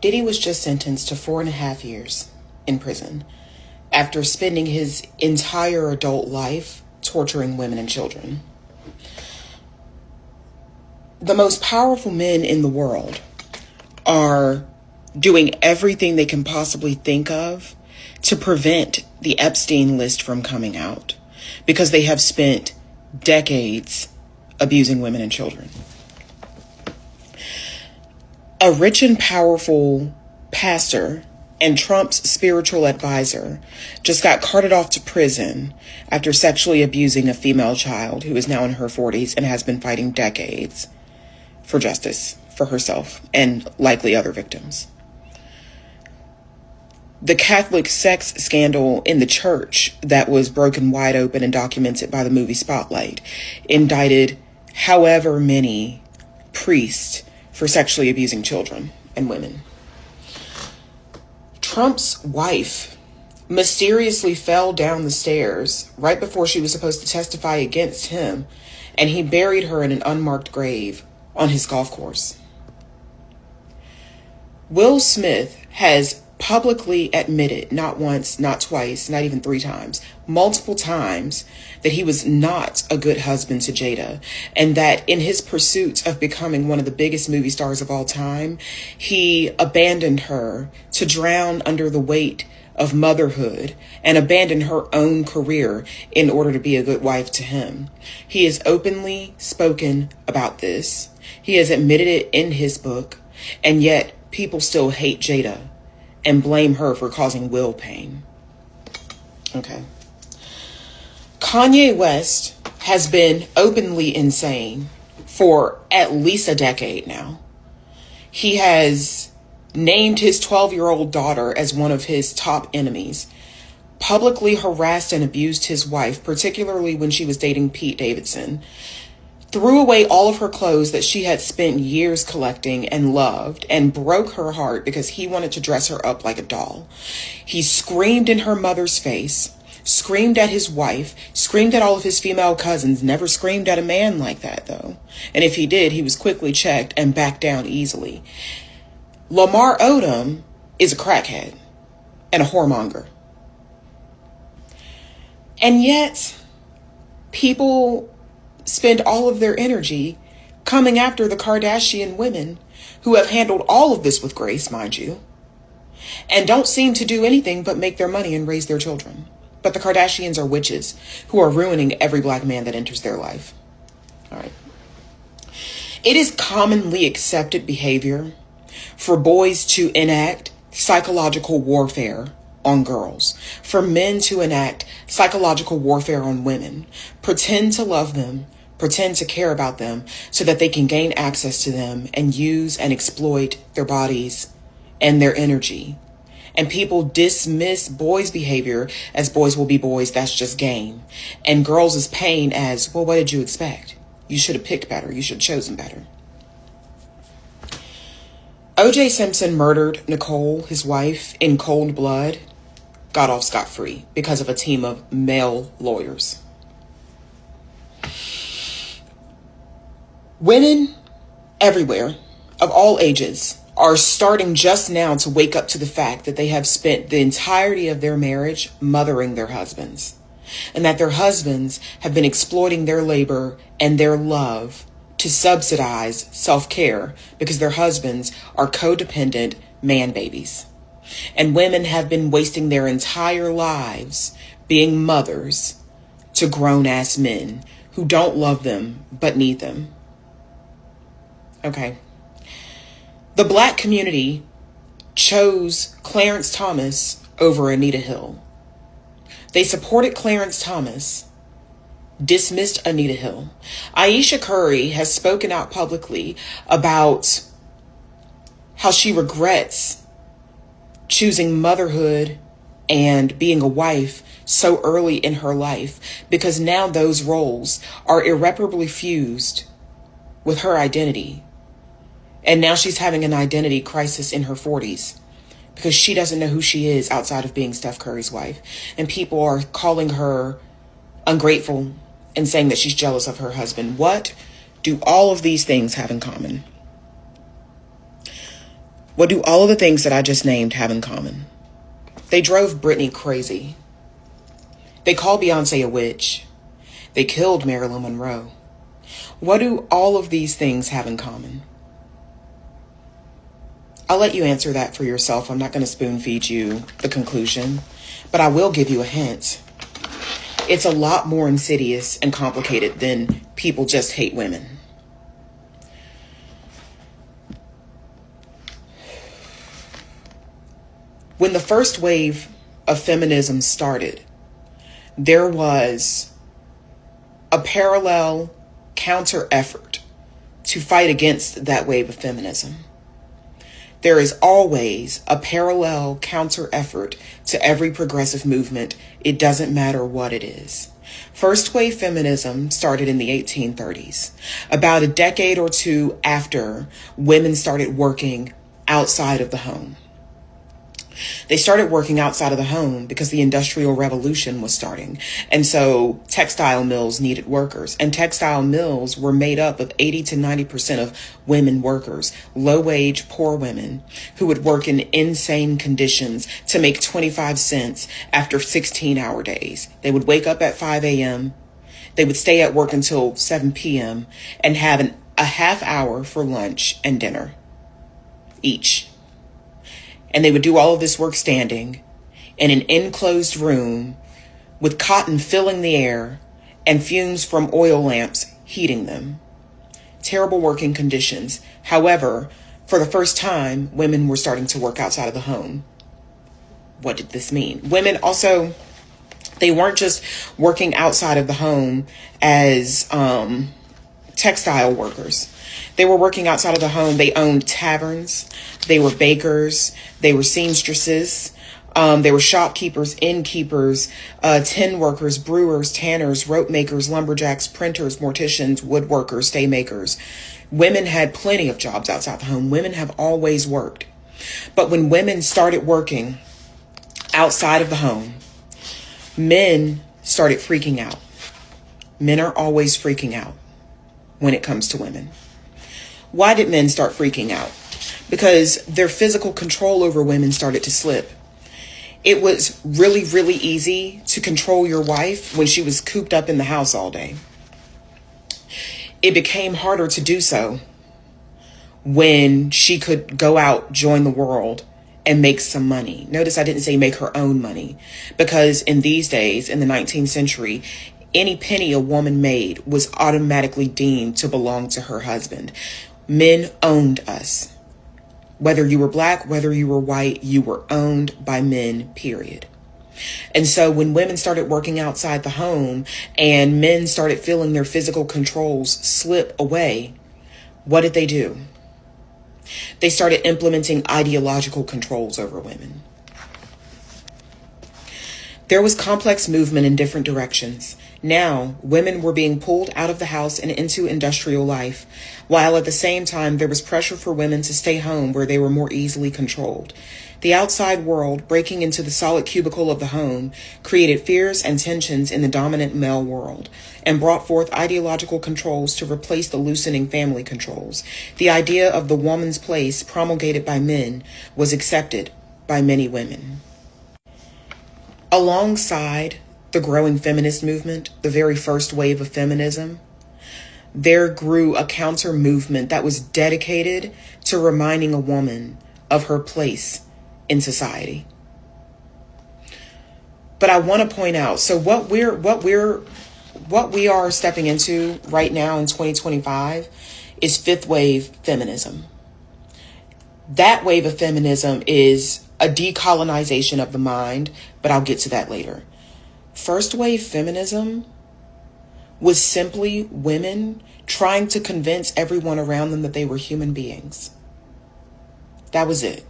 Diddy was just sentenced to 4.5 years in prison after spending his entire adult life torturing women and children. The most powerful men in the world are doing everything they can possibly think of to prevent the Epstein list from coming out because they have spent decades abusing women and children. A rich and powerful pastor and Trump's spiritual advisor just got carted off to prison after sexually abusing a female child who is now in her 40s and has been fighting decades for justice for herself and likely other victims. The Catholic sex scandal in the church that was broken wide open and documented by the movie Spotlight indicted however many priests for sexually abusing children and women. Trump's wife mysteriously fell down the stairs right before she was supposed to testify against him, and he buried her in an unmarked grave on his golf course. Will Smith has publicly admitted, not once, not twice, not even 3 times, multiple times, that he was not a good husband to Jada, and that in his pursuit of becoming one of the biggest movie stars of all time, he abandoned her to drown under the weight of motherhood and abandoned her own career in order to be a good wife to him. He has openly spoken about this. He has admitted it in his book, and yet people still hate Jada and blame her for causing Will pain. Okay. Kanye West has been openly insane for at least a decade now. He has named his 12-year-old daughter as one of his top enemies, publicly harassed and abused his wife, particularly when she was dating Pete Davidson, threw away all of her clothes that she had spent years collecting and loved, and broke her heart because he wanted to dress her up like a doll. He screamed in her mother's face, screamed at his wife, screamed at all of his female cousins, never screamed at a man like that, though. And if he did, he was quickly checked and backed down easily. Lamar Odom is a crackhead and a whoremonger. And yet, people spend all of their energy coming after the Kardashian women, who have handled all of this with grace, mind you, and don't seem to do anything but make their money and raise their children. But the Kardashians are witches who are ruining every black man that enters their life. All right. It is commonly accepted behavior for boys to enact psychological warfare on girls, for men to enact psychological warfare on women, pretend to love them, pretend to care about them so that they can gain access to them and use and exploit their bodies and their energy. And people dismiss boys' behavior as boys will be boys, that's just game. And girls' pain as, well, what did you expect? You should have picked better. You should have chosen better. O.J. Simpson murdered Nicole, his wife, in cold blood, got off scot-free because of a team of male lawyers. Women everywhere, of all ages, are starting just now to wake up to the fact that they have spent the entirety of their marriage mothering their husbands, and that their husbands have been exploiting their labor and their love to subsidize self-care because their husbands are codependent man babies. And women have been wasting their entire lives being mothers to grown-ass men who don't love them but need them. Okay. The black community chose Clarence Thomas over Anita Hill. They supported Clarence Thomas, dismissed Anita Hill. Ayesha Curry has spoken out publicly about how she regrets choosing motherhood and being a wife so early in her life, because now those roles are irreparably fused with her identity. And now she's having an identity crisis in her 40s because she doesn't know who she is outside of being Steph Curry's wife. And people are calling her ungrateful and saying that she's jealous of her husband. What do all of these things have in common? What do all of the things that I just named have in common? They drove Britney crazy. They called Beyonce a witch. They killed Marilyn Monroe. What do all of these things have in common? I'll let you answer that for yourself. I'm not going to spoon feed you the conclusion, but I will give you a hint. It's a lot more insidious and complicated than people just hate women. When the first wave of feminism started, there was a parallel counter effort to fight against that wave of feminism. There is always a parallel counter effort to every progressive movement. It doesn't matter what it is. First wave feminism started in the 1830s, about a decade or two after women started working outside of the home. They started working outside of the home because the Industrial Revolution was starting. And so textile mills needed workers. And textile mills were made up of 80 to 90% of women workers, low-wage, poor women who would work in insane conditions to make 25 cents after 16-hour days. They would wake up at 5 a.m. They would stay at work until 7 p.m. and have a half hour for lunch and dinner each. And they would do all of this work standing in an enclosed room with cotton filling the air and fumes from oil lamps heating them. Terrible working conditions. However, for the first time, women were starting to work outside of the home. What did this mean? Women also, they weren't just working outside of the home as textile workers. They were working outside of the home. They owned taverns. They were bakers. They were seamstresses. They were shopkeepers, innkeepers, tin workers, brewers, tanners, rope makers, lumberjacks, printers, morticians, woodworkers, staymakers. Women had plenty of jobs outside the home. Women have always worked. But when women started working outside of the home, men started freaking out. Men are always freaking out when it comes to women. Why did men start freaking out? Because their physical control over women started to slip. It was really, really easy to control your wife when she was cooped up in the house all day. It became harder to do so when she could go out, join the world, and make some money. Notice I didn't say make her own money, because in these days, in the 19th century, any penny a woman made was automatically deemed to belong to her husband. Men owned us. Whether you were black, whether you were white, you were owned by men, period. And so when women started working outside the home and men started feeling their physical controls slip away, what did they do? They started implementing ideological controls over women. There was complex movement in different directions. Now, women were being pulled out of the house and into industrial life, while at the same time there was pressure for women to stay home where they were more easily controlled. The outside world, breaking into the solid cubicle of the home, created fears and tensions in the dominant male world and brought forth ideological controls to replace the loosening family controls. The idea of the woman's place, promulgated by men, was accepted by many women. Alongside the growing feminist movement, the very first wave of feminism, there grew a counter movement that was dedicated to reminding a woman of her place in society. But I want to point out, so what we are stepping into right now in 2025 is fifth wave feminism. That wave of feminism is a decolonization of the mind, but I'll get to that later. First wave feminism was simply women trying to convince everyone around them that they were human beings. That was it.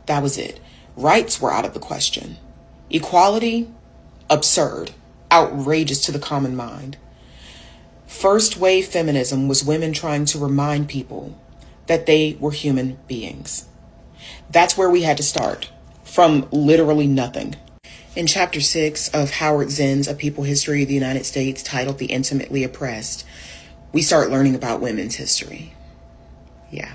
That was it. Rights were out of the question. Equality, absurd, outrageous to the common mind. First wave feminism was women trying to remind people that they were human beings. That's where we had to start, from literally nothing. In Chapter 6 of Howard Zinn's A People History of the United States, titled The Intimately Oppressed, we start learning about women's history. Yeah.